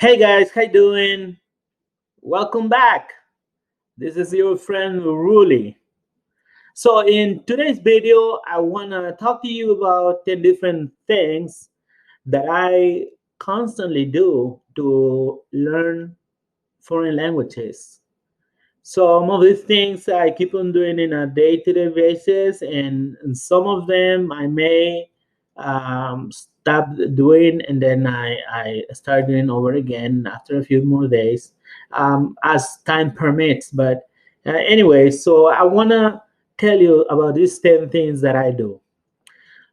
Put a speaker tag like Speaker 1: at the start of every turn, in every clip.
Speaker 1: Hey guys, how you doing? Welcome back. This is your friend Ruli. So in today's video, I wanna talk to you about 10 different things that I constantly do to learn foreign languages. Some of these things I keep on doing in a day-to-day basis, and some of them I may stop doing, and then I start doing over again after a few more days, as time permits. But anyway, so I wanna tell you about these 10 things that I do.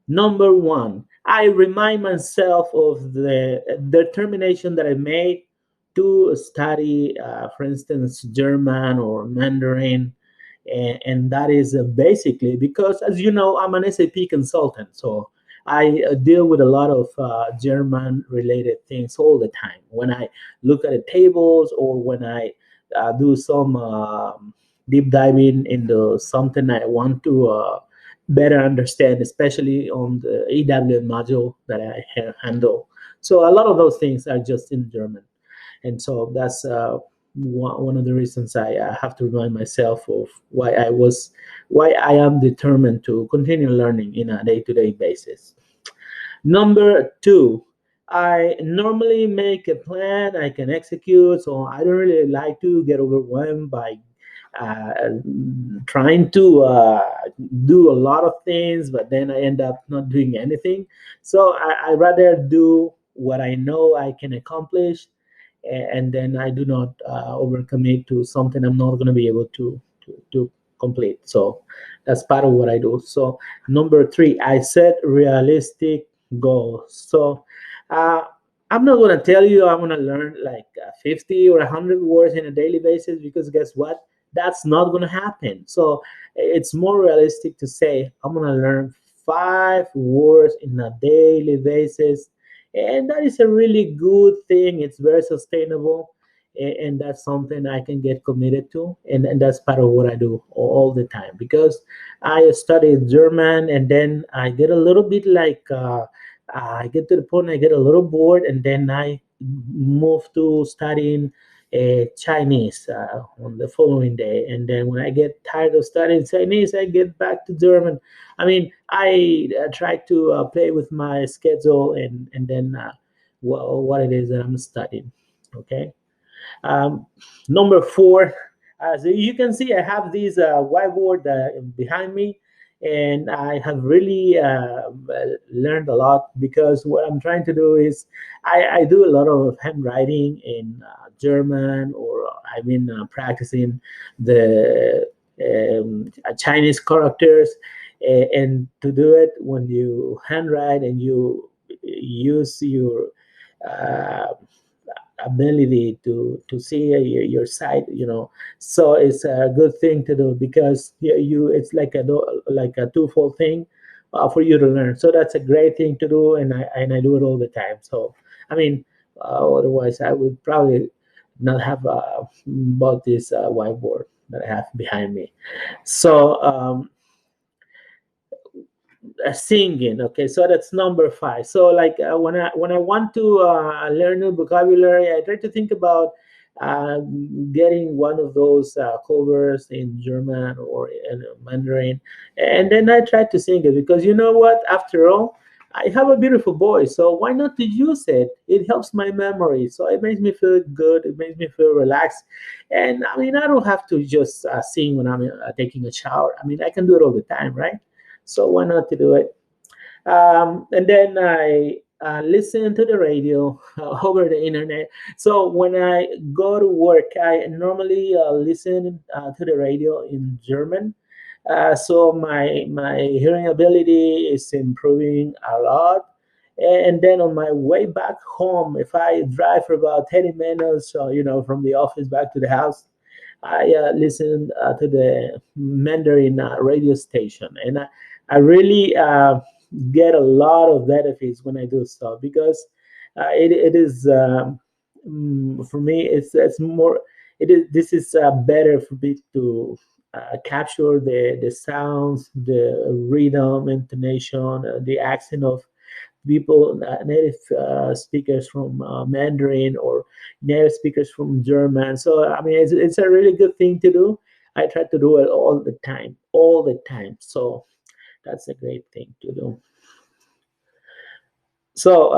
Speaker 1: Number one, I remind myself of the determination that I made to study, for instance, German or Mandarin. And that is basically because, as you know, I'm an SAP consultant. So I deal with a lot of German related things all the time. When I look at the tables or when I do some deep diving into something I want to better understand, especially on the EWM module that I handle. So a lot of those things are just in German, and so that's one of the reasons I have to remind myself of why I am determined to continue learning in a day-to-day basis. Number two, I normally make a plan I can execute, so I don't really like to get overwhelmed by uh, trying to do a lot of things, but then I end up not doing anything. So I rather do what I know I can accomplish, and then I do not overcommit to something I'm not going to be able to complete. So that's part of what I do. So number three, I set realistic goals. So uh, I'm not going to tell you I'm going to learn like 50 or 100 words in a daily basis, because guess what? That's not going to happen. So it's more realistic to say I'm going to learn 5 words in a daily basis, and that is a really good thing. It's very sustainable, and that's something I can get committed to, and that's part of what I do all the time, because I studied German, and then I get a little bit like I get to the point I get a little bored, and then I move to studying Chinese on the following day. And then when I get tired of studying Chinese, I get back to German. I mean, I try to play with my schedule, and then what it is that I'm studying. Okay. Um, Number four, as you can see, I have this whiteboard behind me, and I have really learned a lot, because what I'm trying to do is I do a lot of handwriting in German, or I've been practicing the Chinese characters. And to do it, when you handwrite and you use your uh, ability to see your site, so it's a good thing to do, because you it's like a twofold thing for you to learn. So that's a great thing to do, and I do it all the time. So I mean, otherwise I would probably not have bought this whiteboard that I have behind me. So singing. Okay, so that's number five. So like when I want to learn new vocabulary, I try to think about uh, getting one of those covers in German or in Mandarin, and then I try to sing it, because you know what, after all, I have a beautiful voice, so why not to use it? It helps my memory, so it makes me feel good, it makes me feel relaxed. And I mean, I don't have to just sing when I'm taking a shower. I mean, I can do it all the time, right? So why not to do it? And then I listen to the radio over the internet. So when I go to work, I normally listen to the radio in German. So my hearing ability is improving a lot. And then on my way back home, if I drive for about 30 minutes, from the office back to the house, I listen to the Mandarin radio station, and I really get a lot of benefits when I do so, because it is for me, it's more, it is this is better for me to capture the sounds, the rhythm, intonation, the accent of people, native speakers from Mandarin, or native speakers from German. So I mean, it's a really good thing to do. I try to do it all the time, all the time. So that's a great thing to do. So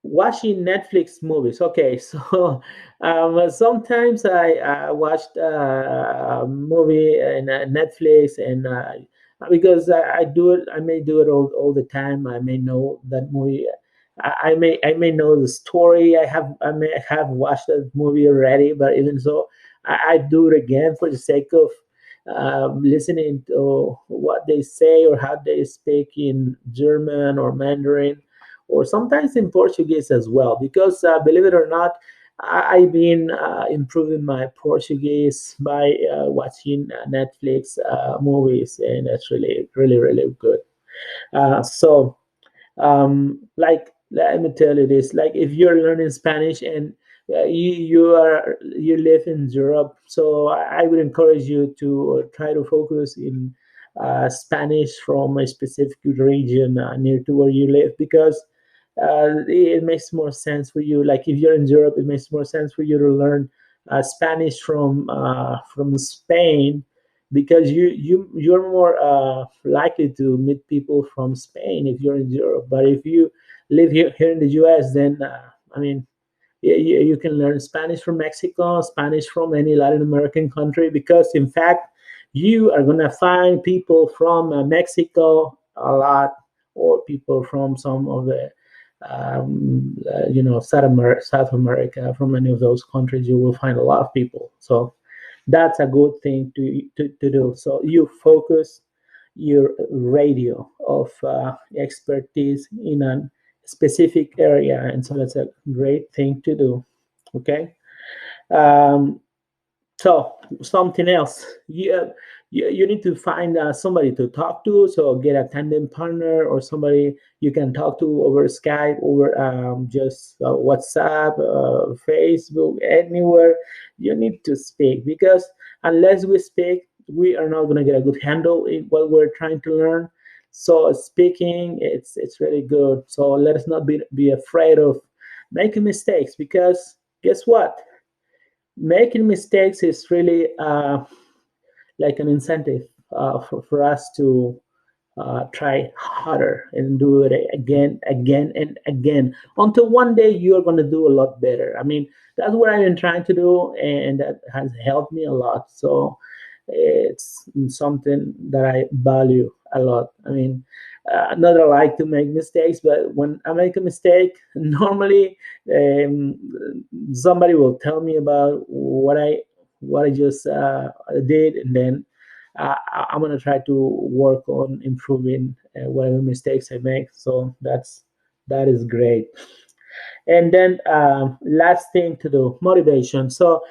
Speaker 1: watching Netflix movies. Okay, so sometimes I watched a movie in Netflix, and because I do it, I may do it all the time. I may know that movie. I may know the story. I may have watched that movie already, but even so, I do it again for the sake of listening to what they say or how they speak in German or Mandarin, or sometimes in Portuguese as well. Because believe it or not, I've been improving my Portuguese by watching Netflix movies, and that's really, really, really good. So like, let me tell you this: like, if you're learning Spanish and you live in Europe, so I would encourage you to try to focus in Spanish from a specific region near to where you live, because it makes more sense for you. Like, if you're in Europe, it makes more sense for you to learn Spanish from Spain, because you're more likely to meet people from Spain if you're in Europe. But if you live here in the U.S., then I mean, you can learn Spanish from Mexico, Spanish from any Latin American country, because in fact, you are gonna find people from Mexico a lot, or people from some of the South America, from any of those countries. You will find a lot of people. So that's a good thing to do. So you focus your radio of expertise in a specific area, and so that's a great thing to do. Okay. um, so something else, you need to find somebody to talk to. So get a tandem partner, or somebody you can talk to over Skype, over just WhatsApp, Facebook, anywhere. You need to speak, because unless we speak, we are not going to get a good handle in what we're trying to learn. So speaking, it's really good. So let us not be afraid of making mistakes, because guess what? Making mistakes is really like an incentive for us to try harder and do it again, again, and again, until one day you're going to do a lot better. I mean, that's what I've been trying to do, and that has helped me a lot. So it's something that I value a lot. I mean, not that I like to make mistakes, but when I make a mistake, normally um, somebody will tell me about what I just did, and then I'm gonna try to work on improving whatever mistakes I make. So that is great. And then last thing to do, motivation. So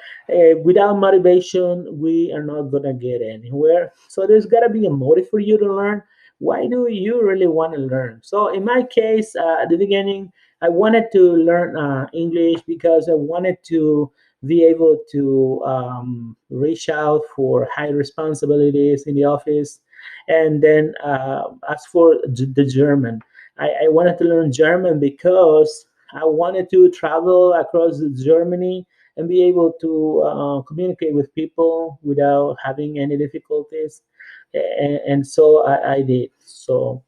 Speaker 1: without motivation, we are not gonna get anywhere. So there's gotta be a motive for you to learn. Why do you really want to learn? So in my case, at the beginning, I wanted to learn English, because I wanted to be able to reach out for high responsibilities in the office. And then as for the German, I wanted to learn German because I wanted to travel across Germany and be able to communicate with people without having any difficulties. And so I did. So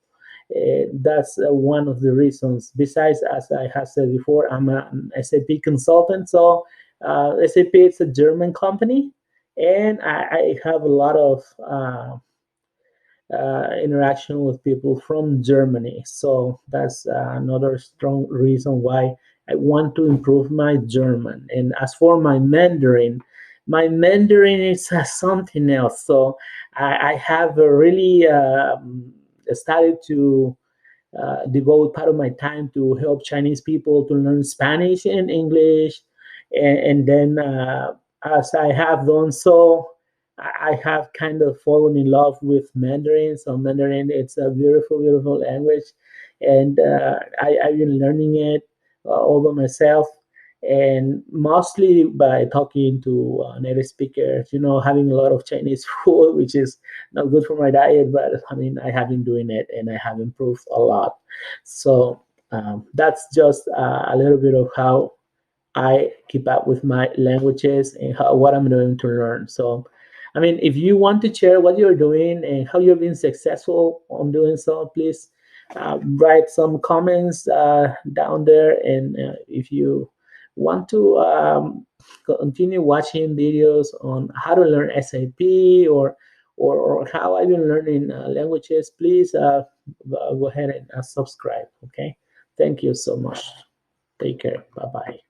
Speaker 1: that's one of the reasons. Besides, as I have said before, I'm an SAP consultant. So SAP is a German company, and I have a lot of interaction with people from Germany. So that's another strong reason why I want to improve my German. And as for my Mandarin is something else. So I have really started to devote part of my time to help Chinese people to learn Spanish and English. And then as I have done so, I have kind of fallen in love with Mandarin. So Mandarin, it's a beautiful, beautiful language, and I've been learning it all by myself. and mostly by talking to native speakers. Having a lot of Chinese food, which is not good for my diet, but I mean, I have been doing it and I have improved a lot. So that's just a little bit of how I keep up with my languages and what I'm doing to learn. So, I mean, if you want to share what you're doing and how you've been successful on doing so, please write some comments down there. And if you want to continue watching videos on how to learn SAP or how I've been learning languages, please go ahead and subscribe. Okay. Thank you so much. Take care. Bye bye.